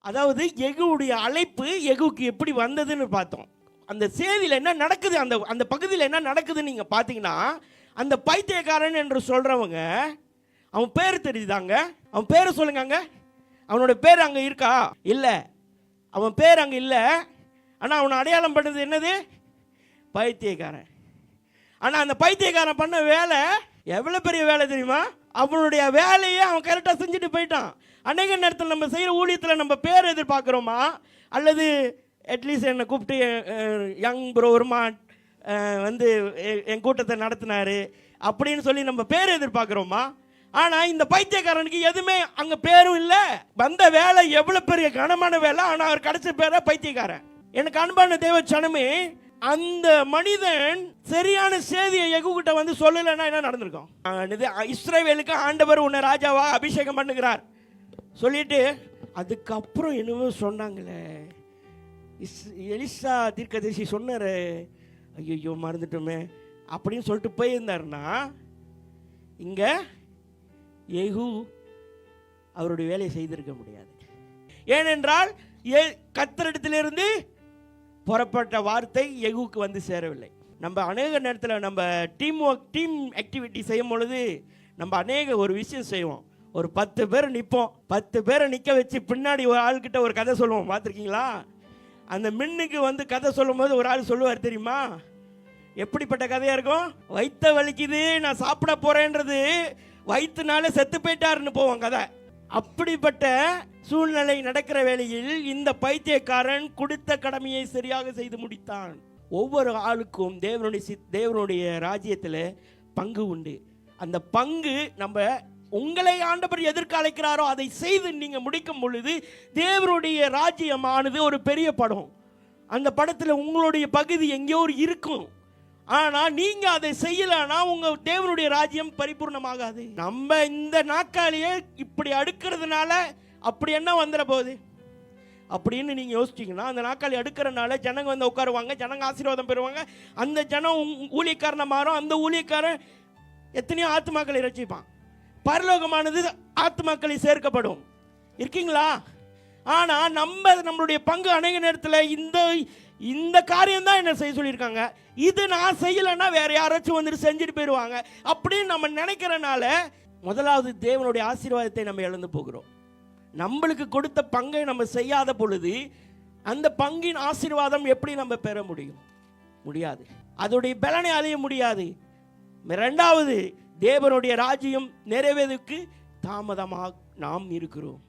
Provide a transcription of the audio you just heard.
அதாவது எகுவுடைய அழைப்பு எகுவுக்கு எப்படி வந்ததுன்னு பார்த்தோம். அந்த செய்தியில் என்ன நடக்குது, அந்த அந்த பகுதியில் என்ன நடக்குதுன்னு நீங்கள் பார்த்தீங்கன்னா, அந்த பைத்தியக்காரன் என்று சொல்கிறவங்க, அவன் பேர் தெரியுதாங்க? அவன் பேரை சொல்லுங்க. அவனோட பேர் அங்கே இருக்கா? இல்லை, அவன் பேர் அங்கே இல்லை. ஆனால் அவனை அடையாளம் பண்ணது என்னது? பைத்தியக்காரன். ஆனால் அந்த பைத்தியக்காரன் பண்ண வேலை எவ்வளோ பெரிய வேலை தெரியுமா? அவனுடைய வேலையை அவன் கரெக்டாக செஞ்சுட்டு போயிட்டான். அநேக நேரத்தில் நம்ம செய்கிற ஊழியத்தில் நம்ம பேர் எதிர்பார்க்குறோமா, அல்லது அட்லீஸ்ட் என்னை கூப்பிட்டு யங் ப்ரோ வருமா வந்து என் கூட்டத்தை நடத்தினாரு அப்படின்னு சொல்லி நம்ம பேர் எதிர்பார்க்குறோமா? ஆனால் இந்த பைத்தியக்காரனுக்கு எதுவுமே அங்கே பேரும் இல்லை. வந்த வேலை எவ்வளோ பெரிய கனமான வேலை, ஆனால் அவர் கிடைச்ச பேரை பைத்தியக்காரன். எனக்கு அன்பான தேவ சனமே, அந்த மனிதன் சரியான செய்தியை எகுகிட்ட வந்து சொல்லலைன்னா என்ன நடந்திருக்கும்? இஸ்ரவேலுக்கு ஆண்டவர் உன்னை ராஜாவா அபிஷேகம் பண்ணுகிறார் சொல்லிட்டு அதுக்கப்புறம் என்னவோ சொன்னாங்களே, எலிசா தீர்க்கதரிசி சொன்னார், ஐயோ மறந்துட்டோமே அப்படின்னு சொல்லிட்டு போயிருந்தாருன்னா, இங்கே யெகூ அவருடைய வேலையை செய்திருக்க முடியாது. ஏனென்றால் கர்த்தரிடத்திலிருந்து புறப்பட்ட வார்த்தை யெகூவுக்கு வந்து சேரவில்லை. நம்ம அநேக நேரத்தில் நம்ம டீம் ஆக்டிவிட்டி செய்யும் பொழுது நம்ம அநேக ஒரு விஷயம் செய்வோம். ஒரு 10 பேர் நிற்போம், 10 பேரை நிற்க வச்சு பின்னாடி ஒரு ஆள்கிட்ட ஒரு கதை சொல்லுவோம். பார்த்துருக்கீங்களா? அந்த மின்னுக்கு வந்து கதை சொல்லும் போது ஒரு ஆள் சொல்லுவார் தெரியுமா? எப்படிப்பட்ட கதையாக இருக்கும்? வயிற்ற வலிக்குது, நான் சாப்பிட போகிறேன்றது வயிற்றுனால செத்து போயிட்டாருன்னு போவோம் கதை. அப்படிப்பட்ட சூழ்நிலை நடக்கிற வேளையில் இந்த பைத்தியக்காரன் கொடுத்த கடமையை சரியாக செய்து முடித்தான். ஒவ்வொரு ஆளுக்கும் தேவனுடைய ராஜ்யத்தில் பங்கு உண்டு. அந்த பங்கு நம்ம உங்களை ஆண்டவர் எதற்கு அழைக்கிறாரோ அதை செய்து நீங்கள் முடிக்கும் பொழுது தேவனுடைய ராஜ்யமானது ஒரு பெரிய படம். அந்த படத்தில் உங்களுடைய பகுதி எங்கேயோ இருக்கும். ஆனால் நீங்கள் அதை செய்யலைன்னா உங்கள் தேவனுடைய ராஜ்யம் பரிபூர்ணமாகாது. நம்ம இந்த நாற்காலியை இப்படி அடுக்கிறதுனால அப்படி என்ன வந்துட போகுது அப்படின்னு நீங்கள் யோசிச்சிங்கன்னா, அந்த நாற்காலி அடுக்கிறனால ஜனங்க வந்து உட்காருவாங்க, ஜனங்க ஆசீர்வாதம் பெறுவாங்க, அந்த ஜனம் ஊழியக்காரனை மாறும், அந்த ஊழியக்காரன் எத்தனையோ ஆத்மாக்களை ரட்சிப்பான், பரலோகமானது ஆத்மாக்களை சேர்க்கப்படும். இருக்கீங்களா? ஆனால் நம்மளுடைய பங்கு அநேக நேரத்தில் இந்த காரியம் தான் என்ன செய்ய சொல்லியிருக்காங்க, இது நான் செய்யலைன்னா வேற யாராச்சும் வந்துட்டு செஞ்சுட்டு போயிடுவாங்க அப்படின்னு நம்ம நினைக்கிறனால முதலாவது தேவனுடைய ஆசீர்வாதத்தை நம்ம இழந்து போகிறோம். நம்மளுக்கு கொடுத்த பங்கை நம்ம செய்யாத பொழுது அந்த பங்கின் ஆசீர்வாதம் எப்படி நம்ம பெற முடியும்? முடியாது. அதோடைய பலனை அடைய முடியாது. இரண்டாவது, தேவனுடைய ராஜ்யம் நிறைவேறதுக்கு தாமதமாக நாம் இருக்கிறோம்.